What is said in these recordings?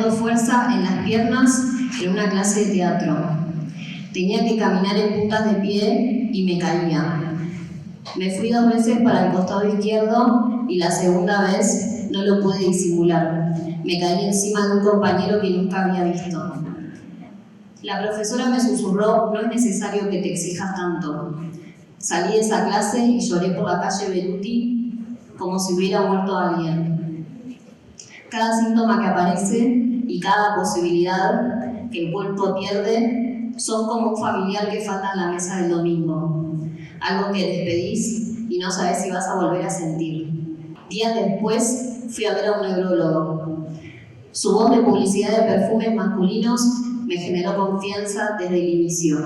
Recuerdo fuerza en las piernas en una clase de teatro. Tenía que caminar en puntas de pie y me caía. Me fui 2 veces para el costado izquierdo y la segunda vez no lo pude disimular. Me caí encima de un compañero que nunca había visto. La profesora me susurró: no es necesario que te exijas tanto. Salí de esa clase y lloré por la calle Beruti como si hubiera muerto alguien. Cada síntoma que aparece y cada posibilidad que el cuerpo pierde son como un familiar que falta en la mesa del domingo. Algo que despedís y no sabés si vas a volver a sentir. Días después fui a ver a un neurólogo. Su voz de publicidad de perfumes masculinos me generó confianza desde el inicio.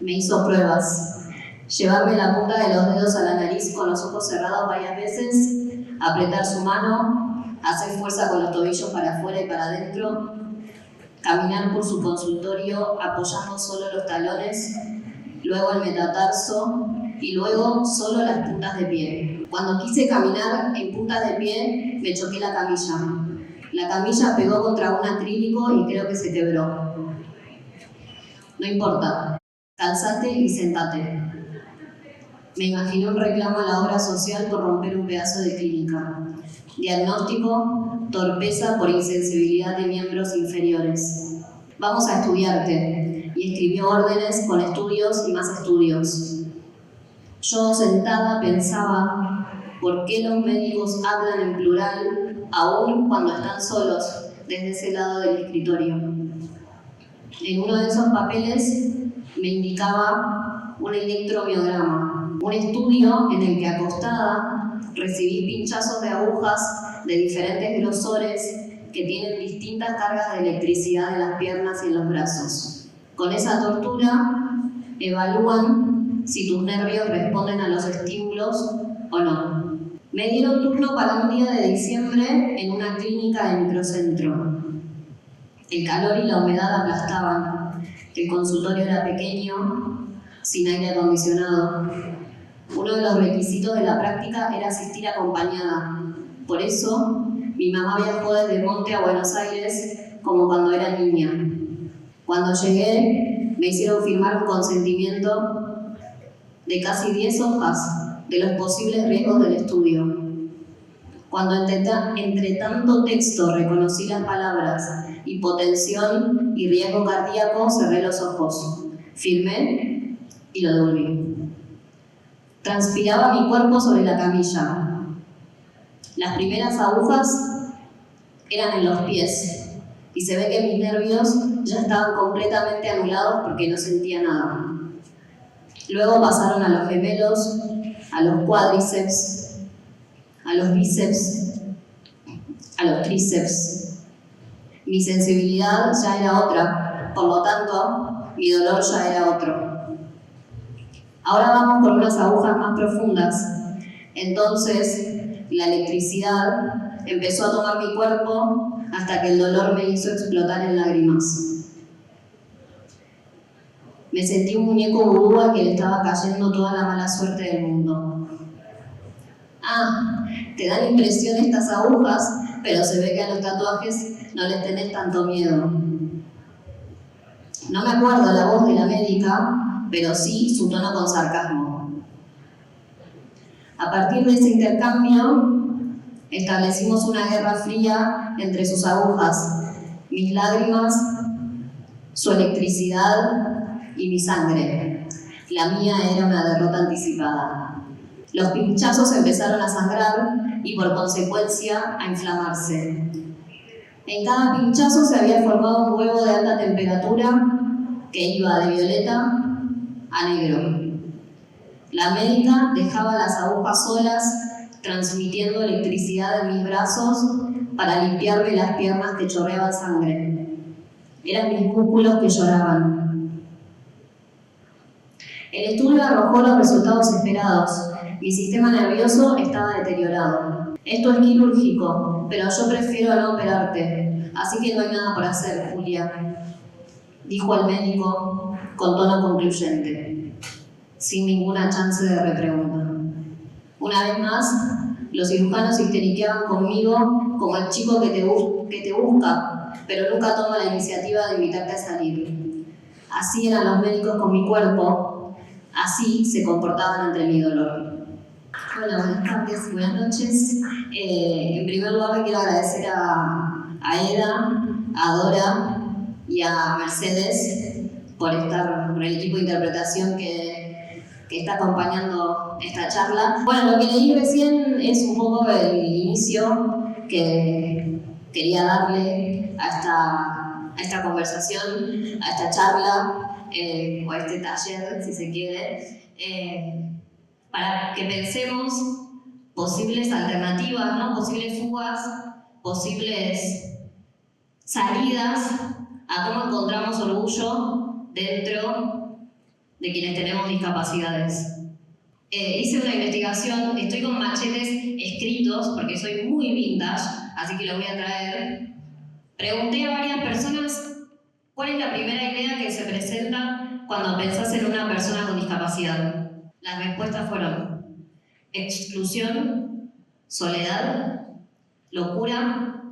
Me hizo pruebas. Llevarme la punta de los dedos a la nariz con los ojos cerrados varias veces, apretar su mano, hacer fuerza con los tobillos para afuera y para adentro, caminar por su consultorio apoyando solo los talones, luego el metatarso y luego solo las puntas de pie. Cuando quise caminar en puntas de pie, me choqué la camilla. La camilla pegó contra un acrílico y creo que se quebró. No importa, calzate y sentate. Me imaginé un reclamo a la obra social por romper un pedazo de clínica. Diagnóstico: torpeza por insensibilidad de miembros inferiores. Vamos a estudiarte. Y escribió órdenes con estudios y más estudios. Yo sentada pensaba: ¿por qué los médicos hablan en plural aún cuando están solos desde ese lado del escritorio? En uno de esos papeles me indicaba un electromiograma, un estudio en el que acostada recibí pinchazos de agujas de diferentes grosores que tienen distintas cargas de electricidad en las piernas y en los brazos. Con esa tortura evalúan si tus nervios responden a los estímulos o no. Me dieron turno para un día de diciembre en una clínica de microcentro. El calor y la humedad aplastaban. El consultorio era pequeño, sin aire acondicionado. Uno de los requisitos de la práctica era asistir acompañada. Por eso, mi mamá viajó desde Monte a Buenos Aires como cuando era niña. Cuando llegué, me hicieron firmar un consentimiento de casi 10 hojas de los posibles riesgos del estudio. Cuando entre tanto texto reconocí las palabras hipotensión y riesgo cardíaco, cerré los ojos, firmé y lo devolví. Transpiraba mi cuerpo sobre la camilla. Las primeras agujas eran en los pies y se ve que mis nervios ya estaban completamente anulados porque no sentía nada. Luego pasaron a los gemelos, a los cuádriceps, a los bíceps, a los tríceps. Mi sensibilidad ya era otra, por lo tanto, mi dolor ya era otro. Ahora vamos por unas agujas más profundas. Entonces, la electricidad empezó a tomar mi cuerpo hasta que el dolor me hizo explotar en lágrimas. Me sentí un muñeco vudú al que le estaba cayendo toda la mala suerte del mundo. Ah, te dan impresión estas agujas, pero se ve que a los tatuajes no les tenés tanto miedo. No me acuerdo la voz de la médica, pero sí su tono con sarcasmo. A partir de ese intercambio, establecimos una guerra fría entre sus agujas, mis lágrimas, su electricidad y mi sangre. La mía era una derrota anticipada. Los pinchazos empezaron a sangrar y por consecuencia a inflamarse. En cada pinchazo se había formado un huevo de alta temperatura que iba de violeta a negro. La médica dejaba las agujas solas, transmitiendo electricidad en mis brazos para limpiarme las piernas que chorreaban sangre. Eran mis músculos que lloraban. El estudio arrojó los resultados esperados. Mi sistema nervioso estaba deteriorado. Esto es quirúrgico, pero yo prefiero no operarte, así que no hay nada por hacer, Julia, dijo el médico con tono concluyente, sin ninguna chance de repregunta. Una vez más, los cirujanos histeriqueaban conmigo como el chico que te busca, pero nunca toma la iniciativa de invitarte a salir. Así eran los médicos con mi cuerpo, así se comportaban ante mi dolor. Hola, buenas tardes y buenas noches. En primer lugar le quiero agradecer a Eda, a Dora y a Mercedes por el equipo de interpretación que está acompañando esta charla. Bueno, lo que leí recién es un poco el inicio que quería darle a esta conversación, a esta charla, o a este taller, si se quiere, para que pensemos posibles alternativas, ¿no? Posibles fugas, posibles salidas a cómo encontramos orgullo dentro de quienes tenemos discapacidades. Hice una investigación, estoy con machetes escritos porque soy muy vintage, así que lo voy a traer. Pregunté a varias personas cuál es la primera idea que se presenta cuando pensás en una persona con discapacidad. Las respuestas fueron exclusión, soledad, locura,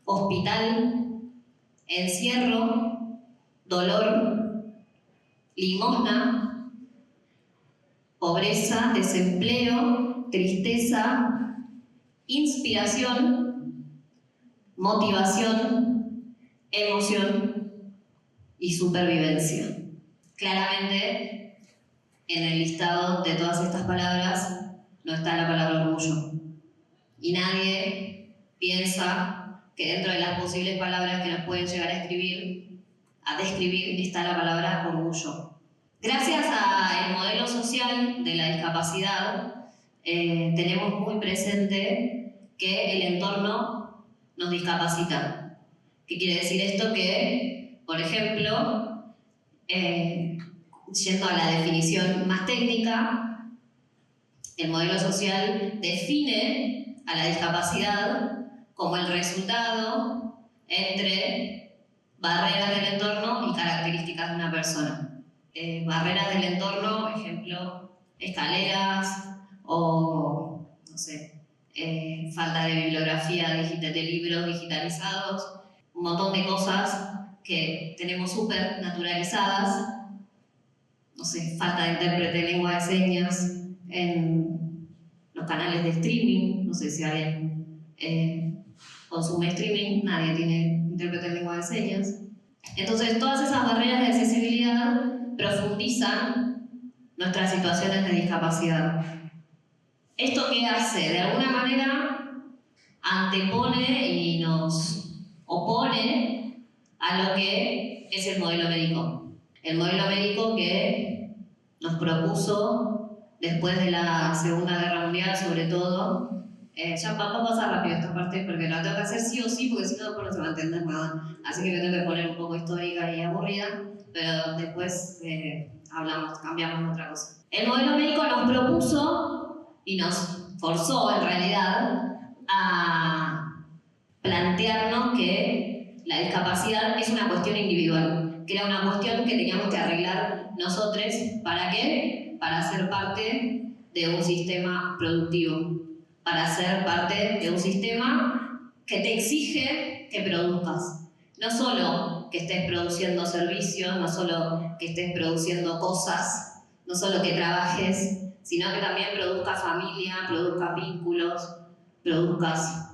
hospital, encierro, dolor, limosna, pobreza, desempleo, tristeza, inspiración, motivación, emoción y supervivencia. Claramente, en el listado de todas estas palabras no está la palabra orgullo. Y nadie piensa que dentro de las posibles palabras que nos pueden llegar a describir, está la palabra orgullo. Gracias al modelo social de la discapacidad, tenemos muy presente que el entorno nos discapacita. ¿Qué quiere decir esto? Que, por ejemplo, yendo a la definición más técnica, el modelo social define a la discapacidad como el resultado entre barreras del entorno y características de una persona. Barreras del entorno, ejemplo, escaleras o, no sé, falta de bibliografía de libros digitalizados, un montón de cosas que tenemos súper naturalizadas, no sé, falta de intérprete de lengua de señas en los canales de streaming, no sé si alguien consume streaming, nadie tiene intérprete de lengua de señas. Entonces, todas esas barreras de accesibilidad profundizan nuestras situaciones de discapacidad. ¿Esto qué hace? De alguna manera antepone y nos opone a lo que es el modelo médico. El modelo médico que nos propuso después de la Segunda Guerra Mundial, sobre todo. Ya va a pasar rápido esta parte porque la tengo que hacer sí o sí, porque si no, después no se va a entender nada. Así que me tengo que poner un poco histórica y aburrida, pero después cambiamos otra cosa. El modelo médico nos propuso y nos forzó en realidad a plantearnos que la discapacidad es una cuestión individual, que era una cuestión que teníamos que arreglar nosotros. ¿Para qué? Para ser parte de un sistema productivo, para ser parte de un sistema que te exige que produzcas. No solo que estés produciendo servicios, no solo que estés produciendo cosas, no solo que trabajes, sino que también produzcas familia, produzcas vínculos, produzcas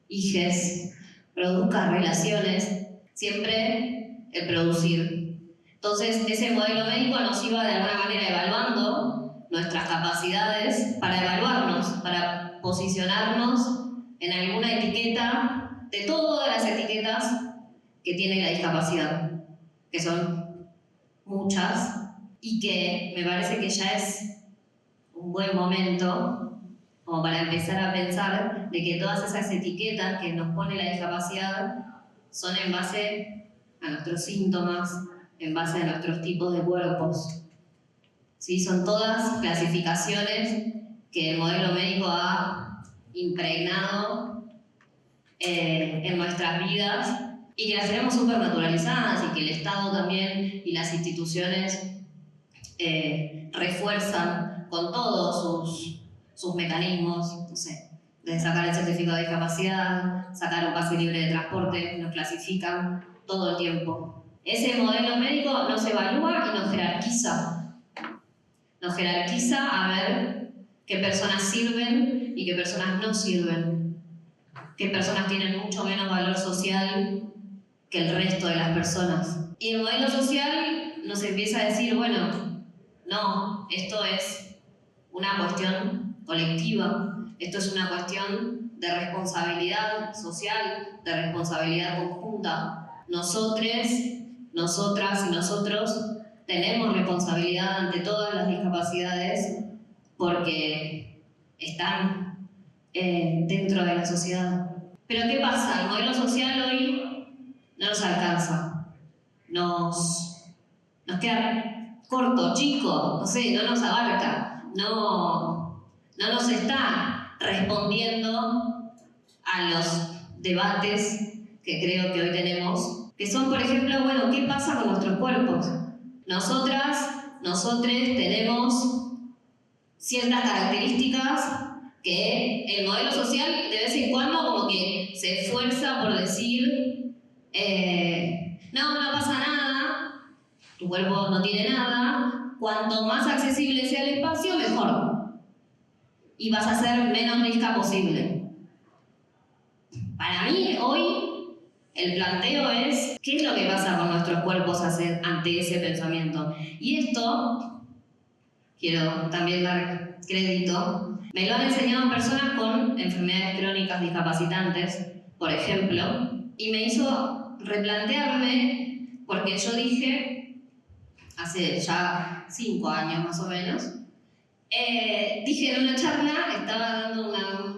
hijes, produzcas relaciones, siempre el producir. Entonces, ese modelo médico nos iba de alguna manera evaluando nuestras capacidades para evaluarnos, para posicionarnos en alguna etiqueta de todas las etiquetas que tiene la discapacidad, que son muchas, y que me parece que ya es un buen momento como para empezar a pensar de que todas esas etiquetas que nos pone la discapacidad son en base a nuestros síntomas, en base a nuestros tipos de cuerpos. ¿Sí? Son todas clasificaciones que el modelo médico ha impregnado en nuestras vidas y que las tenemos súper naturalizadas y que el Estado también y las instituciones refuerzan con todos sus mecanismos, no sé, desde sacar el certificado de discapacidad, sacar un pase libre de transporte, nos clasifican todo el tiempo. Ese modelo médico nos evalúa y nos jerarquiza. Nos jerarquiza a ver qué personas sirven y qué personas no sirven. Qué personas tienen mucho menos valor social que el resto de las personas. Y el modelo social nos empieza a decir, bueno, no, esto es una cuestión colectiva, esto es una cuestión de responsabilidad social, de responsabilidad conjunta. Nosotros, nosotras y nosotros tenemos responsabilidad ante todas las discapacidades porque están dentro de la sociedad. Pero ¿qué pasa? El modelo social hoy no nos alcanza, nos queda corto, chico, no sé, no nos abarca, no nos está respondiendo a los debates que creo que hoy tenemos, que son, por ejemplo, bueno, ¿qué pasa con nuestros cuerpos? Nosotros tenemos ciertas características que el modelo social de vez en cuando como que se esfuerza por decir no pasa nada, tu cuerpo no tiene nada, cuanto más accesible sea el espacio, mejor. Y vas a ser menos risca posible. Para mí, hoy, el planteo es ¿qué es lo que pasa con nuestros cuerpos ante ese pensamiento? Y esto, quiero también dar crédito, me lo han enseñado personas con enfermedades crónicas discapacitantes, por ejemplo, y me hizo replantearme, porque yo dije, hace ya 5 años más o menos, dije en una charla, estaba dando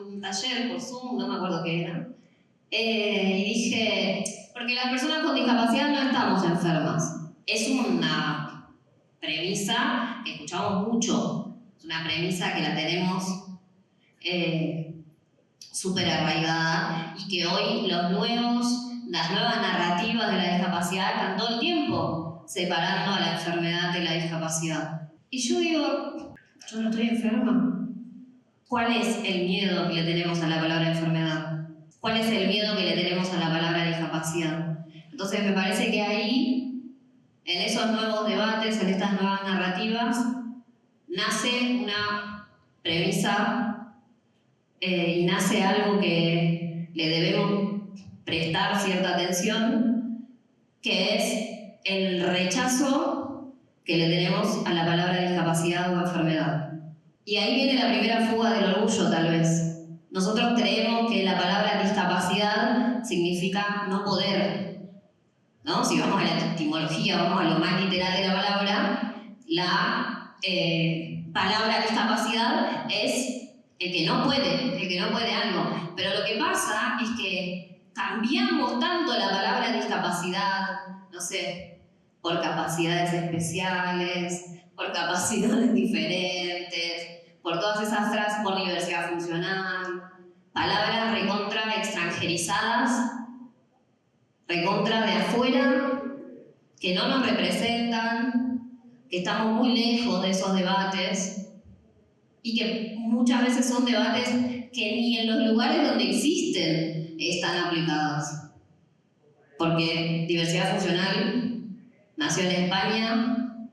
un taller por Zoom, no me acuerdo qué era, y dije, porque las personas con discapacidad no estamos enfermas. Es una premisa que escuchamos mucho, es una premisa que la tenemos súper arraigada y que hoy las nuevas narrativas de la discapacidad están todo el tiempo separando a la enfermedad de la discapacidad. Y yo digo, yo no estoy enferma. ¿Cuál es el miedo que le tenemos a la palabra enfermedad? ¿Cuál es el miedo que le tenemos a la palabra discapacidad? Entonces me parece que ahí, en esos nuevos debates, en estas nuevas narrativas, nace una premisa y nace algo que le debemos prestar cierta atención, que es el rechazo que le tenemos a la palabra discapacidad o enfermedad. Y ahí viene la primera fuga del orgullo, tal vez. Nosotros creemos que la palabra discapacidad significa no poder, ¿no? Si vamos a la etimología, vamos a lo más literal de la palabra discapacidad es el que no puede algo. Pero lo que pasa es que cambiamos tanto la palabra discapacidad, no sé, por capacidades especiales, por capacidades diferentes, por todas esas frases, por diversidad funcional, palabras recontra extranjerizadas, recontra de afuera, que no nos representan, que estamos muy lejos de esos debates y que muchas veces son debates que ni en los lugares donde existen están aplicados. Porque diversidad funcional nació en España,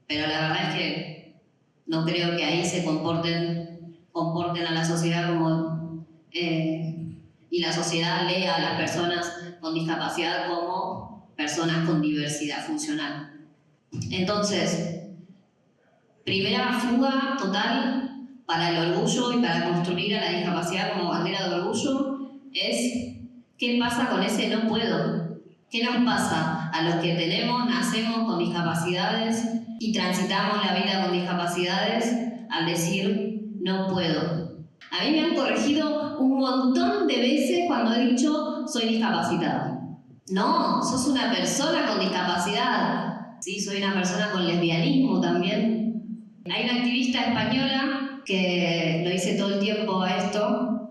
pero la verdad es que no creo que ahí se comporten a la sociedad como y la sociedad lea a las personas con discapacidad como personas con diversidad funcional. Entonces, primera fuga total para el orgullo y para construir a la discapacidad como bandera de orgullo es ¿qué pasa con ese no puedo? ¿Qué nos pasa a los que nacemos con discapacidades y transitamos la vida con discapacidades al decir no puedo? A mí me han corregido un montón de veces cuando he dicho soy discapacitada. No, sos una persona con discapacidad. Sí, soy una persona con lesbianismo también. Hay una activista española que lo dice todo el tiempo a esto,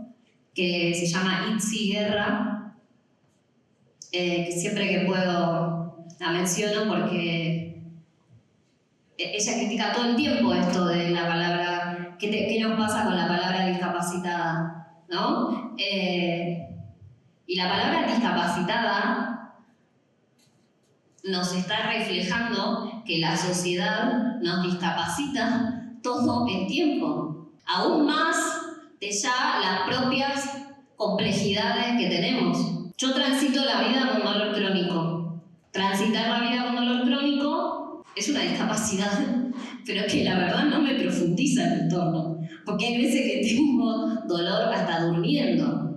que se llama Itzi Guerra, que siempre que puedo la menciono porque ella critica todo el tiempo esto de la palabra, ¿qué nos pasa con la palabra discapacitada? ¿no? Y la palabra discapacitada nos está reflejando que la sociedad nos discapacita todo el tiempo, aún más de ya las propias complejidades que tenemos. Yo transito la vida con dolor crónico. Transitar la vida con dolor crónico es una discapacidad, pero que la verdad no me profundiza el entorno, porque hay veces que tengo dolor hasta durmiendo.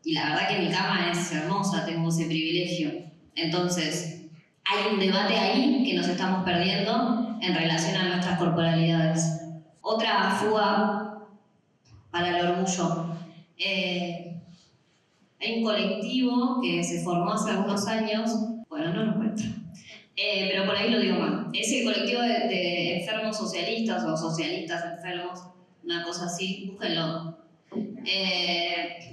Y la verdad que mi cama es hermosa, tengo ese privilegio. Entonces, hay un debate ahí que nos estamos perdiendo en relación a nuestras corporalidades. Otra fuga para el orgullo. Hay un colectivo que se formó hace algunos años, bueno, no lo encuentro, pero por ahí lo digo mal. Es el colectivo de enfermos socialistas o socialistas enfermos, una cosa así, búsquenlo.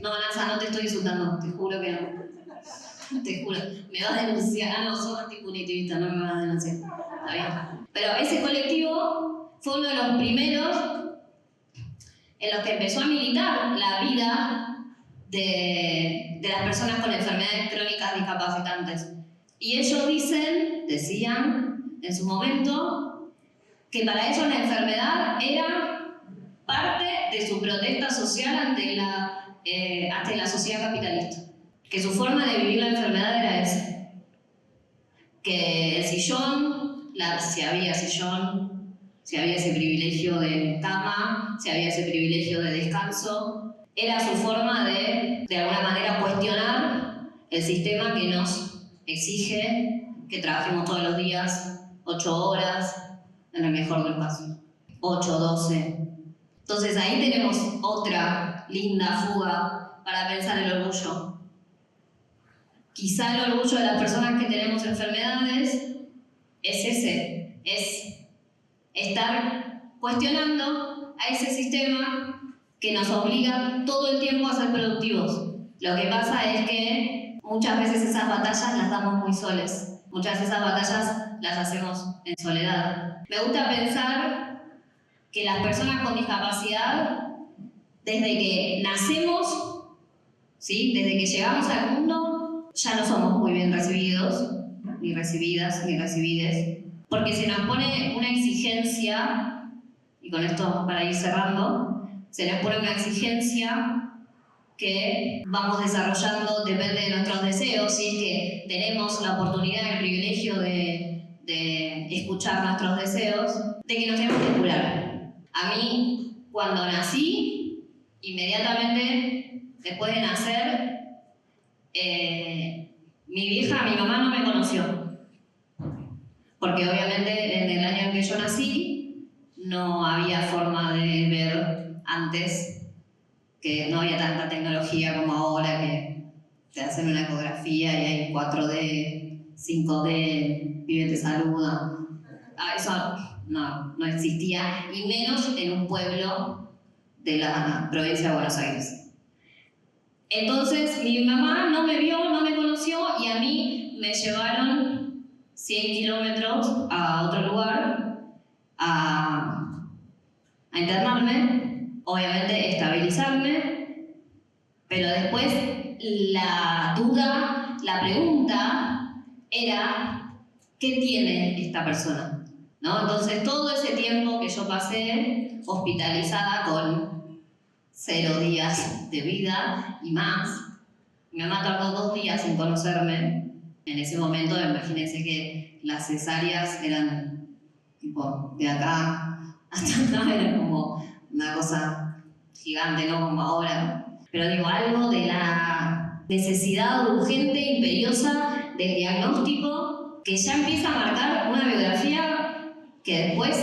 No, Nanza, no te estoy insultando, te juro que no. Te juro, me vas a denunciar. Ah, no, sos antipunitivista, no me vas a denunciar. Está bien. Pero ese colectivo fue uno de los primeros en los que empezó a militar la vida de las personas con enfermedades crónicas discapacitantes. Y ellos decían en su momento, que para ellos la enfermedad era parte de su protesta social ante la sociedad capitalista. Que su forma de vivir la enfermedad era esa. Que el sillón, si había sillón, si había ese privilegio de cama, si había ese privilegio de descanso, era su forma de alguna manera, cuestionar el sistema que nos exige que trabajemos todos los días 8 horas, en el mejor de los casos, 8, 12. Entonces ahí tenemos otra linda fuga para pensar el orgullo. Quizá el orgullo de las personas que tenemos enfermedades es ese, es estar cuestionando a ese sistema que nos obliga todo el tiempo a ser productivos. Lo que pasa es que muchas veces esas batallas las damos muy soles. Muchas de esas batallas las hacemos en soledad. Me gusta pensar que las personas con discapacidad, desde que nacemos, ¿sí? Desde que llegamos al mundo, ya no somos muy bien recibidos, ni recibidas, ni recibides, porque se nos pone una exigencia, y con esto para ir cerrando, se nos pone una exigencia que vamos desarrollando, depende de nuestros deseos, si es que tenemos la oportunidad, el privilegio de escuchar nuestros deseos, de que nos tenemos que curar. A mí, cuando nací, inmediatamente después de nacer, mi mamá no me conoció, porque obviamente en el año en que yo nací no había forma de ver antes, que no había tanta tecnología como ahora, que te hacen una ecografía y hay 4D, 5D, pibe te saluda. Eso no existía, y menos en un pueblo de la provincia de Buenos Aires. Entonces mi mamá no me vio, no me conoció, y a mí me llevaron 100 kilómetros a otro lugar a internarme, obviamente estabilizarme, pero después la duda, la pregunta era, ¿qué tiene esta persona? ¿No? Entonces todo ese tiempo que yo pasé hospitalizada con 0 días de vida y más, mi mamá tardó 2 días en conocerme. En ese momento, imagínense que las cesáreas eran tipo de acá hasta acá, era como una cosa gigante, no como ahora. Pero digo, algo de la necesidad urgente, imperiosa del diagnóstico, que ya empieza a marcar una biografía que después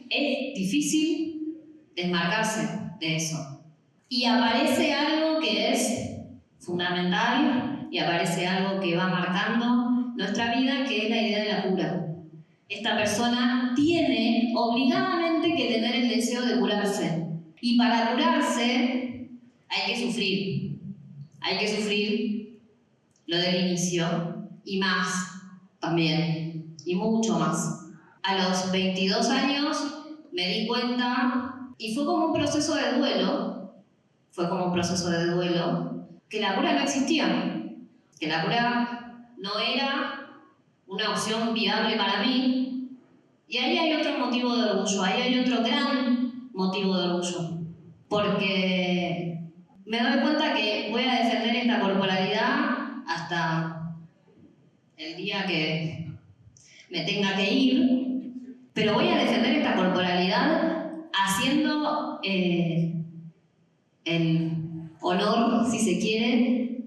es difícil desmarcarse de eso. Y aparece algo que es fundamental, y aparece algo que va marcando nuestra vida, que es la idea de la cura. Esta persona tiene obligadamente que tener el deseo de curarse. Y para curarse hay que sufrir. Hay que sufrir lo del inicio, y más también, y mucho más. A los 22 años me di cuenta, y fue como un proceso de duelo, fue como un proceso de duelo, que la cura no existía, que la cura no era una opción viable para mí. Y ahí hay otro motivo de orgullo, ahí hay otro gran motivo de orgullo, porque me doy cuenta que voy a defender esta corporalidad hasta el día que me tenga que ir, pero voy a defender esta corporalidad haciendo el honor, si se quiere,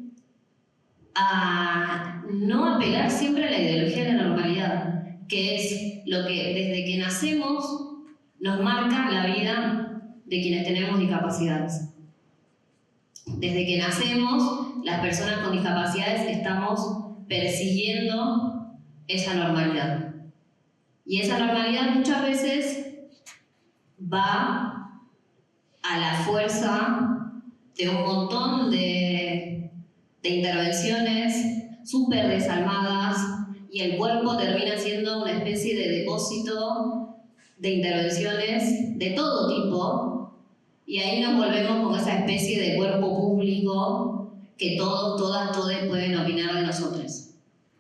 a no apelar siempre a la ideología de la normalidad, que es lo que desde que nacemos nos marca la vida de quienes tenemos discapacidades. Desde que nacemos, las personas con discapacidades estamos persiguiendo esa normalidad. Y esa normalidad muchas veces va a la fuerza de un montón de intervenciones súper desalmadas, y el cuerpo termina siendo una especie de depósito de intervenciones de todo tipo, y ahí nos volvemos con esa especie de cuerpo público que todos, todas, todos pueden opinar de nosotros.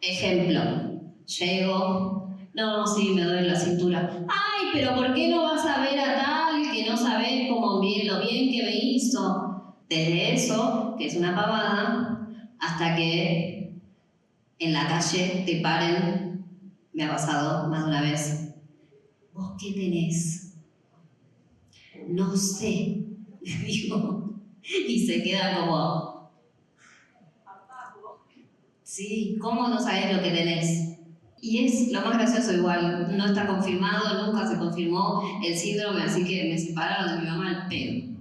Ejemplo, llego, no, sí, me duele la cintura. Ay, pero ¿por qué no vas a ver a tal que no sabes cómo bien, lo bien que me hizo? Desde eso, que es una pavada, hasta que en la calle te paren, me ha pasado más de una vez. ¿Vos qué tenés? No sé, digo, y se queda como, sí, ¿cómo no sabés lo que tenés? Y es lo más gracioso igual, no está confirmado, nunca se confirmó el síndrome, así que me separaron de mi mamá al pedo.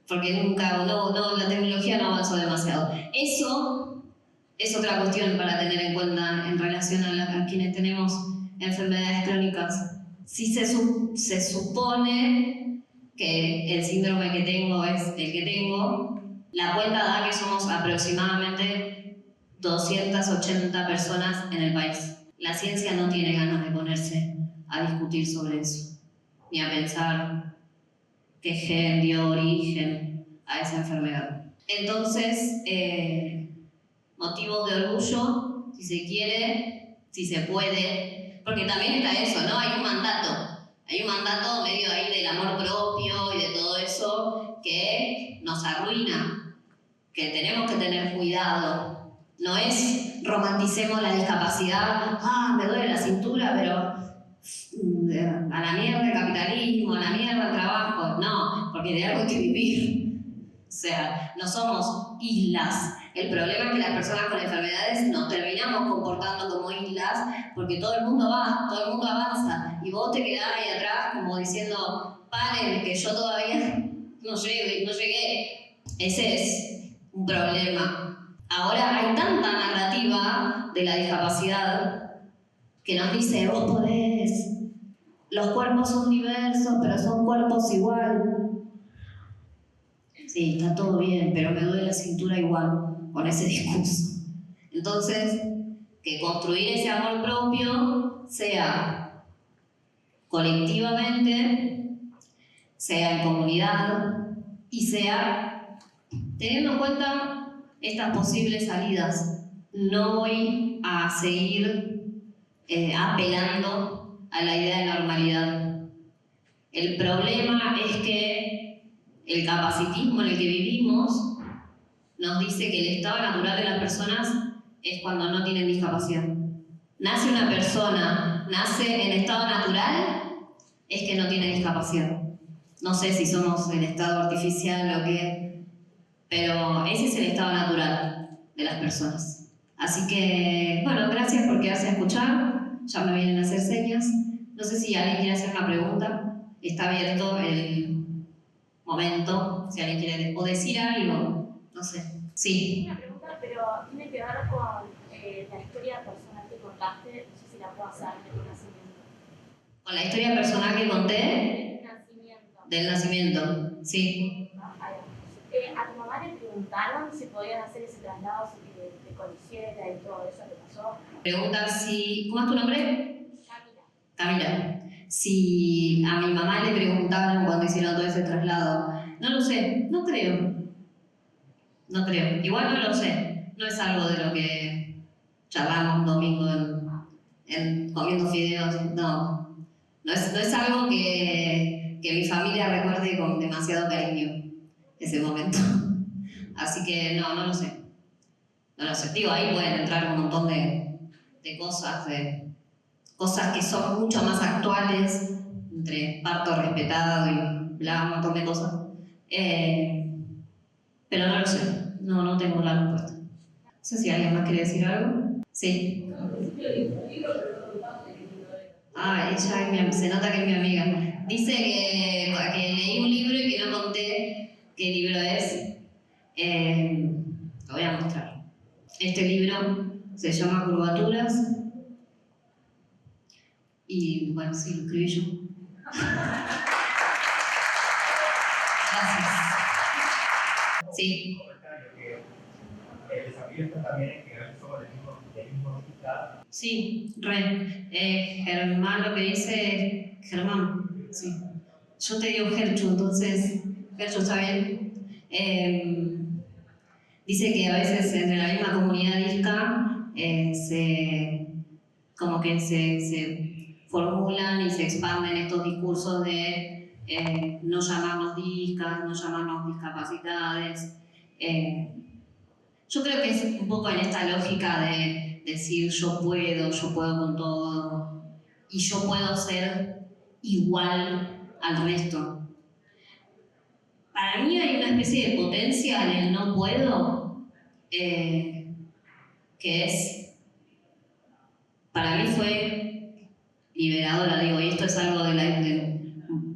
Porque nunca, la tecnología no avanzó demasiado. Eso es otra cuestión para tener en cuenta en relación a quienes tenemos enfermedades crónicas. Si se supone que el síndrome que tengo es el que tengo, la cuenta da que somos aproximadamente 280 personas en el país. La ciencia no tiene ganas de ponerse a discutir sobre eso, ni a pensar qué gen dio origen a esa enfermedad. Entonces, motivos de orgullo, si se quiere, si se puede, porque también está eso, ¿no? Hay un mandato medio ahí del amor propio y de todo eso que nos arruina, que tenemos que tener cuidado. No es romanticemos la discapacidad, me duele la cintura, pero a la mierda el capitalismo, a la mierda el trabajo. No, porque de algo hay que vivir. O sea, no somos islas. El problema es que las personas con enfermedades nos terminamos comportando como islas porque todo el mundo va, todo el mundo avanza y vos te quedás ahí atrás como diciendo, paren, que yo todavía no llegué. Ese es un problema. Ahora hay tanta narrativa de la discapacidad que nos dice, vos podés, los cuerpos son diversos, pero son cuerpos igual. Sí, está todo bien, pero me duele la cintura igual, con ese discurso. Entonces, que construir ese amor propio sea colectivamente, sea en comunidad y sea teniendo en cuenta estas posibles salidas. No voy a seguir apelando a la idea de normalidad. El problema es que el capacitismo en el que vivimos nos dice que el estado natural de las personas es cuando no tienen discapacidad. Nace una persona, nace en estado natural, es que no tiene discapacidad. No sé si somos el estado artificial o qué, pero ese es el estado natural de las personas. Así que, bueno, gracias por quedarse a escuchar. Ya me vienen a hacer señas. No sé si alguien quiere hacer una pregunta. Está abierto el momento, si alguien quiere o decir algo, no sé. Sí. Una pregunta, pero tiene que ver con la historia personal que contaste. No sé si la puedo hacer de tu nacimiento. ¿Con la historia personal que conté? Nacimiento. Del nacimiento, sí. A tu mamá le preguntaron si podían hacer ese traslado de colisiera y todo eso que pasó. Pregunta si... ¿Cómo es tu nombre? Camila. Camila. Si a mi mamá le preguntaron cuando hicieron todo ese traslado, no lo sé, no creo. No creo, igual no lo sé. No es algo de lo que charlamos un domingo comiendo fideos, no. No es algo que mi familia recuerde con demasiado cariño, ese momento. Así que no lo sé. No lo sé. Digo, ahí pueden entrar un montón de cosas, cosas que son mucho más actuales, entre parto respetado y bla, un montón de cosas. Pero no lo sé, no tengo la respuesta. No sé si alguien más quiere decir algo. Sí. Ella se nota que es mi amiga. Dice que leí un libro y que no conté qué libro es. Lo voy a mostrar. Este libro se llama Curvaturas. Y bueno, sí, lo escribí yo. Gracias. Sí. El desafío está también en que no somos del mismo hospital. Sí, Germán lo que dice, Germán, sí. Yo te digo Gerchu, entonces, Gerchu está bien. Dice que a veces entre la misma comunidad disca como que se formulan y se expanden estos discursos de no llamarnos discas, no llamarnos discapacidades. Yo creo que es un poco en esta lógica de decir yo puedo con todo y yo puedo ser igual al resto. Para mí hay una especie de potencia en el no puedo, que para mí fue liberadora, digo, y esto es algo de la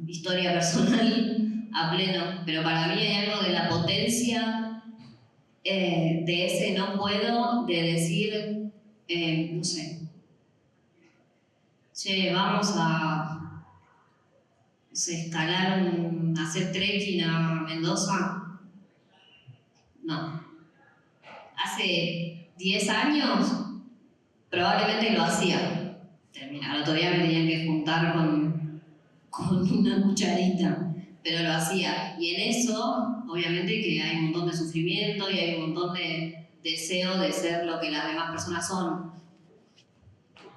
historia personal a pleno, pero para mí hay algo de la potencia de ese no puedo, de decir, no sé, che, vamos a escalar, hacer trekking a Mendoza. No. Hace 10 años probablemente lo hacía. Al otro día me tenían que juntar con una cucharita, pero lo hacía. Y en eso, obviamente que hay un montón de sufrimiento y hay un montón de deseo de ser lo que las demás personas son.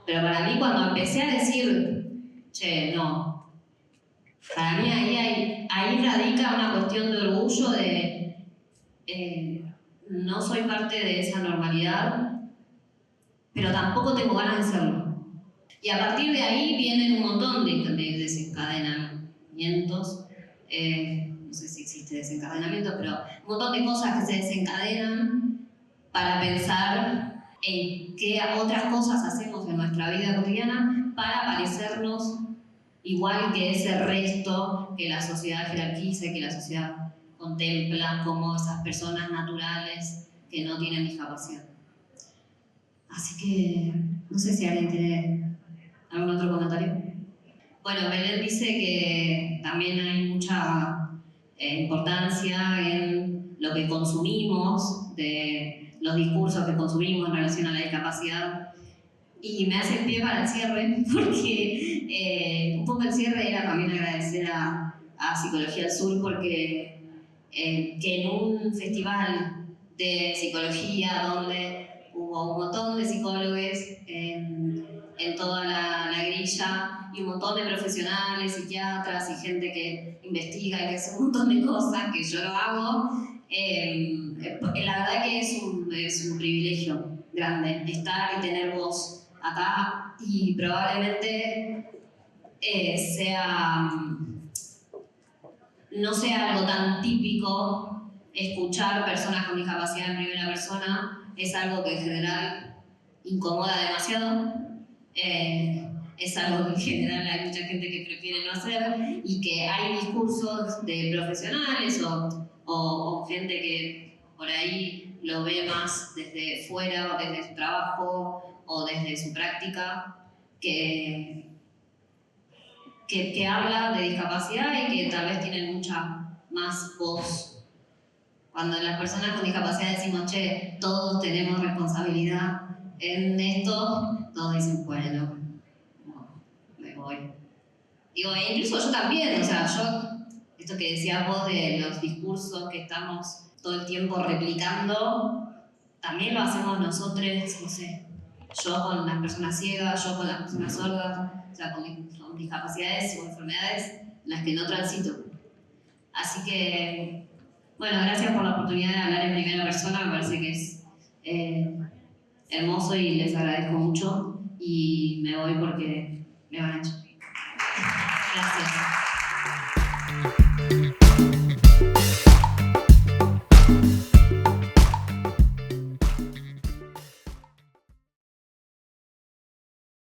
Pero para mí cuando empecé a decir, che, no, para mí ahí radica una cuestión de orgullo de no soy parte de esa normalidad, pero tampoco tengo ganas de serlo. Y a partir de ahí vienen un montón de desencadenamientos, no sé si existe desencadenamiento, pero un montón de cosas que se desencadenan para pensar en qué otras cosas hacemos en nuestra vida cotidiana para parecernos igual que ese resto que la sociedad jerarquiza y que la sociedad contempla como esas personas naturales que no tienen discapacidad. Así que no sé si alguien tiene algún otro comentario. Bueno, Belén dice que también hay mucha importancia en lo que consumimos, de los discursos que consumimos en relación a la discapacidad. Y me hace pie para el cierre, porque un poco el cierre era también agradecer a Psicología del Sur, porque que en un festival de psicología donde hubo un montón de psicólogos en toda la grilla y un montón de profesionales, psiquiatras y gente que investiga y que hace un montón de cosas que yo no hago, la verdad que es un privilegio grande estar y tener voz acá y probablemente no sea algo tan típico escuchar personas con discapacidad en primera persona, es algo que en general incomoda demasiado, es algo que en general hay mucha gente que prefiere no hacer y que hay discursos de profesionales o gente que por ahí lo ve más desde fuera o desde su trabajo o desde su práctica que habla de discapacidad y que tal vez tienen mucha más voz. Cuando las personas con discapacidad decimos, che, todos tenemos responsabilidad en esto, todos dicen, bueno, me voy. Digo, e incluso yo también, o sea, esto que decías vos de los discursos que estamos todo el tiempo replicando, también lo hacemos nosotros, no sé, yo con las personas ciegas, yo con las personas sordas, o sea, con discapacidades o enfermedades en las que no transito. Así que, bueno, gracias por la oportunidad de hablar en primera persona, me parece que es hermoso y les agradezco mucho y me voy porque me van a echar. Gracias.